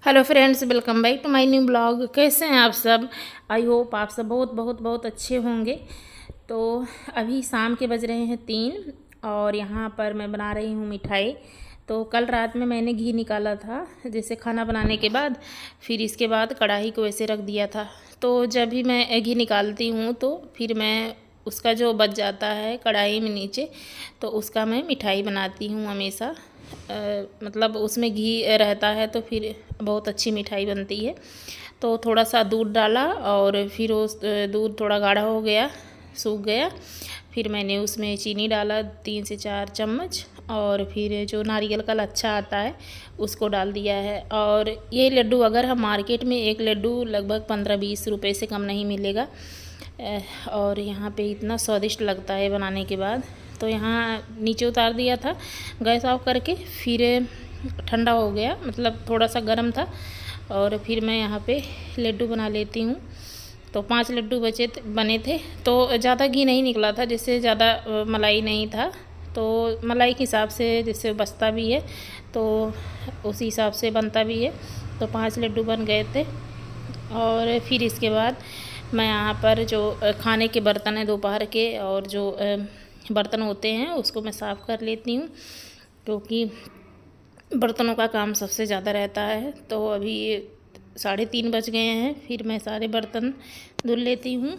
Hello friends, welcome back to my new blog. कैसे हैं आप सब? आई होप आप सब बहुत बहुत बहुत अच्छे होंगे। तो अभी शाम के बज रहे हैं 3 और यहाँ पर मैं बना रही हूँ मिठाई। तो कल रात में मैंने घी निकाला था, जैसे खाना बनाने के बाद, फिर इसके बाद कढ़ाई को ऐसे रख दिया था। तो जब भी मैं घी निकालती हूँ तो फिर मैं उसका जो बच जाता है कढ़ाई में नीचे, तो उसका मैं मिठाई बनाती हूँ हमेशा। मतलब उसमें घी रहता है तो फिर बहुत अच्छी मिठाई बनती है। तो थोड़ा सा दूध डाला और फिर उस दूध थोड़ा गाढ़ा हो गया, सूख गया। फिर मैंने उसमें चीनी डाला 3 से 4 चम्मच, और फिर जो नारियल का लच्छा आता है उसको डाल दिया है। और ये लड्डू अगर हम मार्केट में एक लड्डू लगभग 15-20 रुपये से कम नहीं मिलेगा। और यहाँ पे इतना स्वादिष्ट लगता है बनाने के बाद। तो यहाँ नीचे उतार दिया था गैस ऑफ करके, फिर ठंडा हो गया, मतलब थोड़ा सा गर्म था। और फिर मैं यहाँ पे लड्डू बना लेती हूँ। तो 5 लड्डू बने थे। तो ज़्यादा घी नहीं निकला था, जिससे ज़्यादा मलाई नहीं था। तो मलाई के हिसाब से जैसे बचता भी है तो उसी हिसाब से बनता भी है। तो 5 लड्डू बन गए थे। और फिर इसके बाद मैं यहाँ पर जो खाने के बर्तन हैं दोपहर के, और जो बर्तन होते हैं उसको मैं साफ़ कर लेती हूँ, क्योंकि बर्तनों का काम सबसे ज़्यादा रहता है। तो अभी 3:30 बज गए हैं, फिर मैं सारे बर्तन धुल लेती हूँ।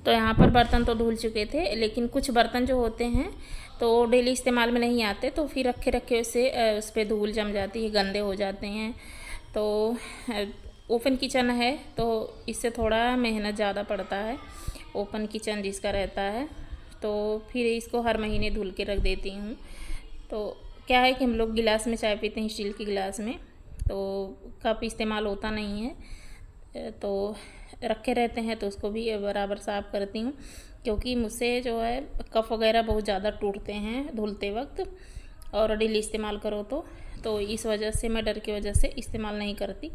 तो यहाँ पर बर्तन तो धुल चुके थे, लेकिन कुछ बर्तन जो होते हैं तो डेली इस्तेमाल में नहीं आते, तो फिर रखे रखे उसे उस पर धूल जम जाती है, गंदे हो जाते हैं। तो ओपन किचन है तो इससे थोड़ा मेहनत ज़्यादा पड़ता है, ओपन किचन जिसका रहता है। तो फिर इसको हर महीने धुल के रख देती हूँ। तो क्या है कि हम लोग गिलास में चाय पीते हैं, स्टील के गिलास में, तो कप इस्तेमाल होता नहीं है। तो रखे रहते हैं तो उसको भी बराबर साफ़ करती हूँ, क्योंकि मुझसे जो है कप वगैरह बहुत ज़्यादा टूटते हैं धुलते वक्त, और डेली इस्तेमाल करो तो इस वजह से मैं डर की वजह से इस्तेमाल नहीं करती।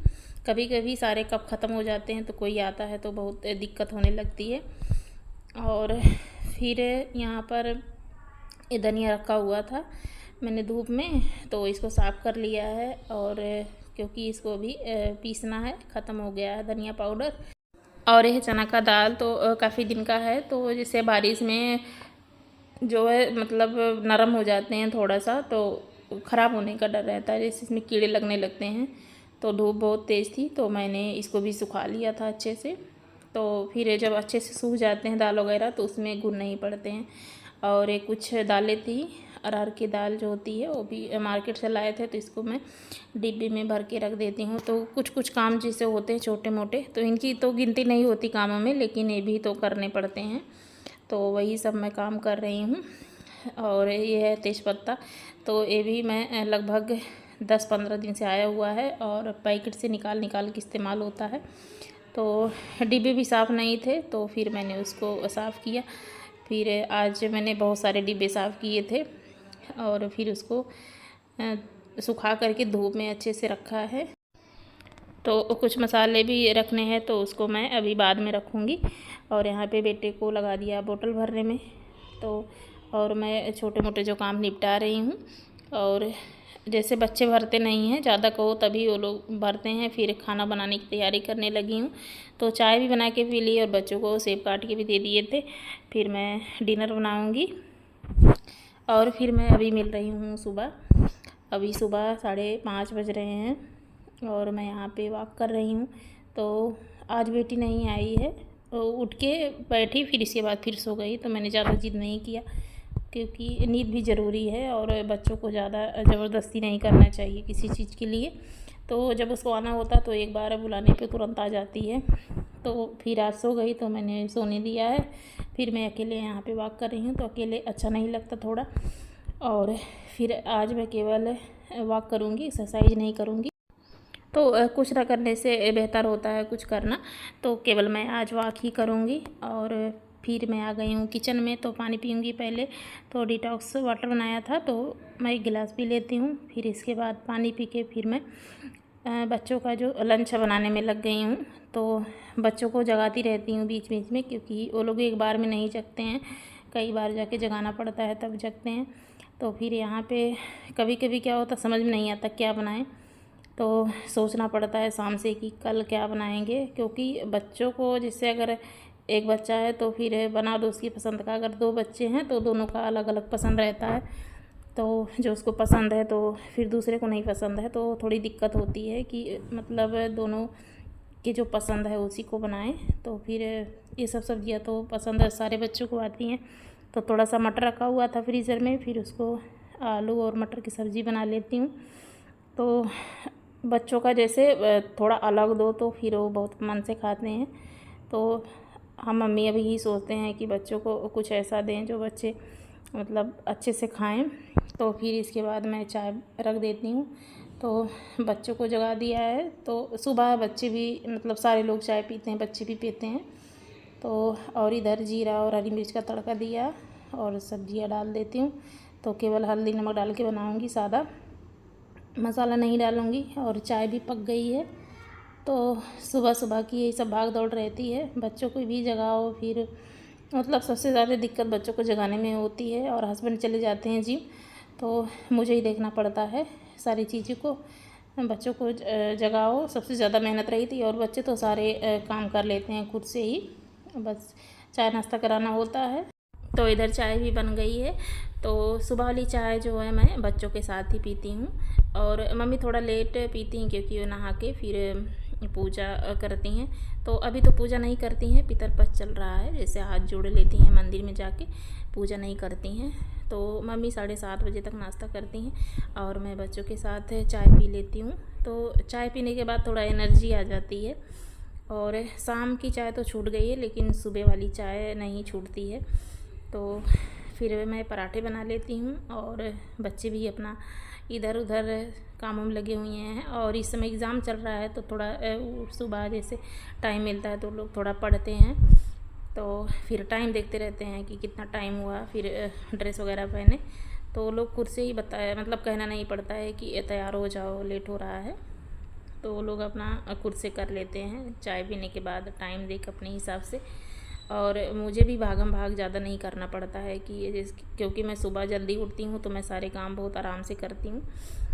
कभी कभी सारे कप ख़त्म हो जाते हैं तो कोई आता है तो बहुत दिक्कत होने लगती है। और फिर यहाँ पर ये धनिया रखा हुआ था मैंने धूप में, तो इसको साफ़ कर लिया है। और क्योंकि इसको भी पीसना है, ख़त्म हो गया है धनिया पाउडर। और यह चना का दाल तो काफ़ी दिन का है, तो जैसे बारिश में जो है मतलब नरम हो जाते हैं थोड़ा सा, तो ख़राब होने का डर रहता है, जैसे इसमें कीड़े लगने लगते हैं। तो धूप बहुत तेज़ थी तो मैंने इसको भी सुखा लिया था अच्छे से। तो फिर जब अच्छे से सूख जाते हैं दाल वगैरह तो उसमें घुन नहीं पड़ते हैं। और एक कुछ दालें थी, अरहर की दाल जो होती है, वो भी मार्केट से लाए थे, तो इसको मैं डिब्बे में भर के रख देती हूँ। तो कुछ कुछ काम जैसे होते हैं छोटे मोटे, तो इनकी तो गिनती नहीं होती कामों में, लेकिन ये भी तो करने पड़ते हैं। तो वही सब मैं काम कर रही हूँ। और ये है तेज़पत्ता, तो ये भी मैं लगभग 10-15 दिन से आया हुआ है, और पैकेट से निकाल निकाल के इस्तेमाल होता है। तो डिब्बे भी साफ़ नहीं थे तो फिर मैंने उसको साफ़ किया। फिर आज मैंने बहुत सारे डिब्बे साफ़ किए थे, और फिर उसको सुखा करके धूप में अच्छे से रखा है। तो कुछ मसाले भी रखने हैं तो उसको मैं अभी बाद में रखूँगी। और यहाँ पे बेटे को लगा दिया बोतल भरने में। तो और मैं छोटे मोटे जो काम निपटा रही हूँ। और जैसे बच्चे भरते नहीं हैं, ज़्यादा कहो तभी वो लोग भरते हैं। फिर खाना बनाने की तैयारी करने लगी हूँ। तो चाय भी बना के पी ली और बच्चों को सेब काट के भी दे दिए थे। फिर मैं डिनर बनाऊँगी। और फिर मैं अभी मिल रही हूँ सुबह। अभी सुबह 5:30 बज रहे हैं और मैं यहाँ पे वॉक कर रही हूँ। तो आज बेटी नहीं आई है, तो उठ के बैठी, फिर इसके बाद फिर सो गई। तो मैंने ज़्यादा जिद नहीं किया, क्योंकि नींद भी ज़रूरी है और बच्चों को ज़्यादा ज़बरदस्ती नहीं करना चाहिए किसी चीज़ के लिए। तो जब उसको आना होता तो एक बार बुलाने पे तुरंत आ जाती है। तो फिर आज सो गई, तो मैंने सोने दिया है। फिर मैं अकेले यहाँ पे वॉक कर रही हूँ, तो अकेले अच्छा नहीं लगता थोड़ा। और फिर आज मैं केवल वॉक करूँगी, एक्सरसाइज नहीं करूँगी। तो कुछ ना करने से बेहतर होता है कुछ करना। तो केवल मैं आज वॉक ही करूँगी। और फिर मैं आ गई हूँ किचन में, तो पानी पीऊँगी पहले। तो डिटॉक्स वाटर बनाया था, तो मैं एक गिलास पी लेती हूँ। फिर इसके बाद पानी पी के फिर मैं बच्चों का जो लंच बनाने में लग गई हूँ। तो बच्चों को जगाती रहती हूँ बीच बीच में, क्योंकि वो लोग एक बार में नहीं जगते हैं, कई बार जाके जगाना पड़ता है तब जगते हैं। तो फिर यहाँ पे कभी कभी क्या होता समझ में नहीं आता क्या बनाएं, तो सोचना पड़ता है शाम से कि कल क्या बनाएंगे। क्योंकि बच्चों को, जैसे अगर एक बच्चा है तो फिर बना दो उसकी पसंद का, अगर 2 बच्चे हैं तो दोनों का अलग अलग पसंद रहता है। तो जो उसको पसंद है तो फिर दूसरे को नहीं पसंद है, तो थोड़ी दिक्कत होती है कि मतलब दोनों की जो पसंद है उसी को बनाएं। तो फिर ये सब सब्जियां तो पसंद है सारे बच्चों को आती हैं। तो थोड़ा सा मटर रखा हुआ था फ्रीज़र में, फिर उसको आलू और मटर की सब्ज़ी बना लेती हूँ। तो बच्चों का जैसे थोड़ा अलग दो तो फिर वो बहुत मन से खाते हैं। तो हम मम्मी अभी यही सोचते हैं कि बच्चों को कुछ ऐसा दें जो बच्चे मतलब अच्छे से खाएं। तो फिर इसके बाद मैं चाय रख देती हूँ। तो बच्चों को जगा दिया है, तो सुबह बच्चे भी मतलब सारे लोग चाय पीते हैं, बच्चे भी पीते हैं। तो और इधर जीरा और हरी मिर्च का तड़का दिया और सब्जियाँ डाल देती हूँ। तो केवल हल्दी नमक डाल के बनाऊँगी, सादा मसाला नहीं डालूँगी। और चाय भी पक गई है। तो सुबह सुबह की यही सब भाग दौड़ रहती है, बच्चों को भी जगाओ। फिर मतलब सबसे ज़्यादा दिक्कत बच्चों को जगाने में होती है। और हस्बैंड चले जाते हैं जिम, तो मुझे ही देखना पड़ता है सारी चीज़ों को। बच्चों को जगाओ, सबसे ज़्यादा मेहनत रही थी। और बच्चे तो सारे काम कर लेते हैं खुद से ही, बस चाय नाश्ता कराना होता है। तो इधर चाय भी बन गई है। तो सुबह वाली चाय जो है मैं बच्चों के साथ ही पीती हूँ। और मम्मी थोड़ा लेट पीती हैं, क्योंकि वो नहा के फिर पूजा करती हैं। तो अभी तो पूजा नहीं करती हैं, पितरपक्ष चल रहा है, जैसे हाथ जोड़ लेती हैं मंदिर में जाके, पूजा नहीं करती हैं। तो मम्मी 7:30 बजे तक नाश्ता करती हैं और मैं बच्चों के साथ चाय पी लेती हूँ। तो चाय पीने के बाद थोड़ा एनर्जी आ जाती है। और शाम की चाय तो छूट गई है, लेकिन सुबह वाली चाय नहीं छूटती है। तो फिर मैं पराठे बना लेती हूँ और बच्चे भी अपना इधर उधर कामों में लगे हुए हैं। और इस समय एग्ज़ाम चल रहा है, तो थोड़ा सुबह जैसे टाइम मिलता है तो लोग थोड़ा पढ़ते हैं। तो फिर टाइम देखते रहते हैं कि कितना टाइम हुआ, फिर ड्रेस वगैरह पहने। तो लोग खुद से ही बताया, मतलब कहना नहीं पड़ता है कि तैयार हो जाओ, लेट हो रहा है। तो लोग अपना खुद से कर लेते हैं चाय पीने के बाद, टाइम देख अपने हिसाब से। और मुझे भी भागम भाग ज़्यादा नहीं करना पड़ता है कि क्योंकि मैं सुबह जल्दी उठती हूँ, तो मैं सारे काम बहुत आराम से करती हूँ,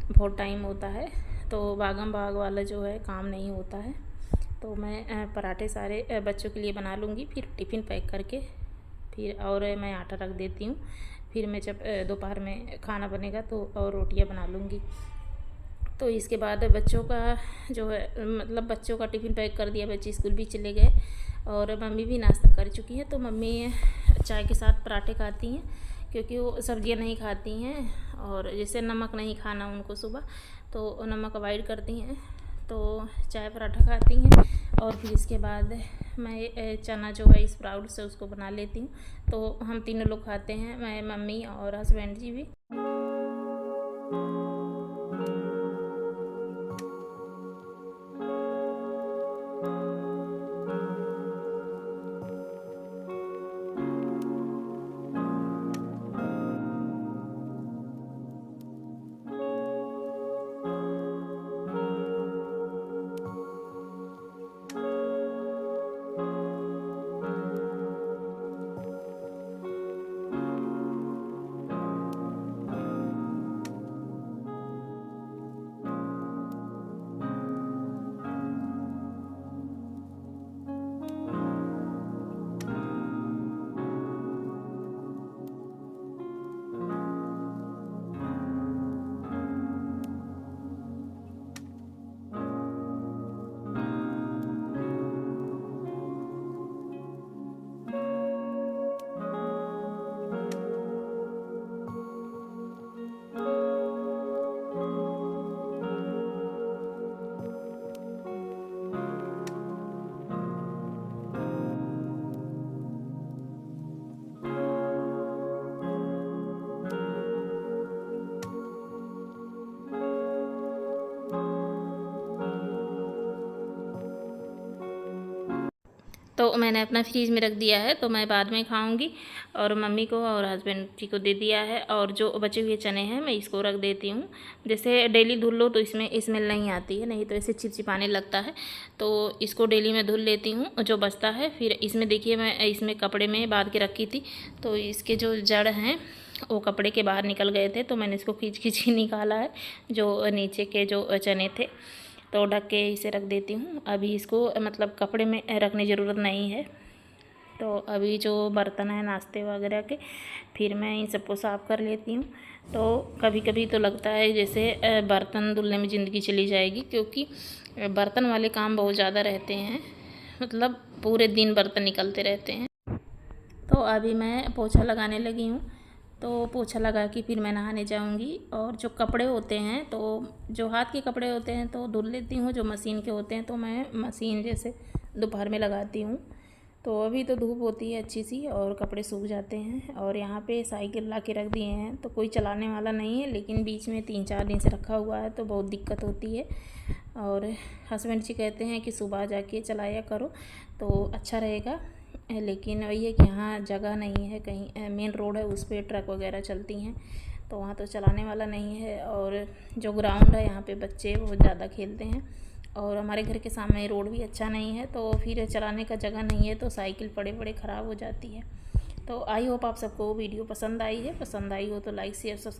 बहुत टाइम होता है। तो भागम भाग वाला जो है काम नहीं होता है। तो मैं पराठे सारे बच्चों के लिए बना लूँगी, फिर टिफ़िन पैक करके फिर और मैं आटा रख देती हूँ। फिर मैं जब दोपहर में खाना बनेगा तो और रोटियाँ बना लूँगी। तो इसके बाद बच्चों का जो है मतलब बच्चों का टिफ़िन पैक कर दिया, बच्चे स्कूल भी चले गए और मम्मी भी नाश्ता कर चुकी हैं। तो मम्मी चाय के साथ पराठे खाती हैं, क्योंकि वो सब्जियां नहीं खाती हैं। और जैसे नमक नहीं खाना उनको सुबह, तो नमक अवॉइड करती हैं। तो चाय पराठा खाती हैं। और फिर इसके बाद मैं चना जो है स्प्राउट से उसको बना लेती हूँ। तो हम तीनों लोग खाते हैं, मैं, मम्मी और हस्बैंड जी भी। मैंने अपना फ्रीज में रख दिया है, तो मैं बाद में खाऊंगी। और मम्मी को और हस्बैंड जी को दे दिया है। और जो बचे हुए चने हैं मैं इसको रख देती हूँ। जैसे डेली धुल लो तो इसमें स्मेल नहीं आती है, नहीं तो ऐसे चिपचिपाने लगता है। तो इसको डेली मैं धुल लेती हूँ। जो बचता है फिर इसमें देखिए, मैं इसमें कपड़े में बांध के रखी थी, तो इसके जो जड़ हैं वो कपड़े के बाहर निकल गए थे, तो मैंने इसको खींच खींच के निकाला है, जो नीचे के जो चने थे। तो ढक के इसे रख देती हूँ। अभी इसको मतलब कपड़े में रखने की ज़रूरत नहीं है। तो अभी जो बर्तन है नाश्ते वगैरह के, फिर मैं इन सबको साफ़ कर लेती हूँ। तो कभी कभी तो लगता है जैसे बर्तन धुलने में ज़िंदगी चली जाएगी, क्योंकि बर्तन वाले काम बहुत ज़्यादा रहते हैं, मतलब पूरे दिन बर्तन निकलते रहते हैं। तो अभी मैं पोछा लगाने लगी हूँ। तो पोछा लगा के फिर मैं नहाने जाऊँगी। और जो कपड़े होते हैं, तो जो हाथ के कपड़े होते हैं तो धुल लेती हूँ, जो मशीन के होते हैं तो मैं मशीन जैसे दोपहर में लगाती हूँ। तो अभी तो धूप होती है अच्छी सी और कपड़े सूख जाते हैं। और यहाँ पे साइकिल ला के रख दिए हैं, तो कोई चलाने वाला नहीं है, लेकिन बीच में 3-4 दिन से रखा हुआ है तो बहुत दिक्कत होती है। और हस्बैंड जी कहते हैं कि सुबह जाके चलाया करो तो अच्छा रहेगा, लेकिन वही है कि यहाँ जगह नहीं है, कहीं मेन रोड है उस पर ट्रक वगैरह चलती हैं, तो वहाँ तो चलाने वाला नहीं है। और जो ग्राउंड है यहाँ पे बच्चे बहुत ज़्यादा खेलते हैं, और हमारे घर के सामने रोड भी अच्छा नहीं है, तो फिर चलाने का जगह नहीं है, तो साइकिल पड़े पड़े ख़राब हो जाती है। तो आई होप आप सबको वीडियो पसंद आई हो तो लाइक शेयर सब्सक्राइब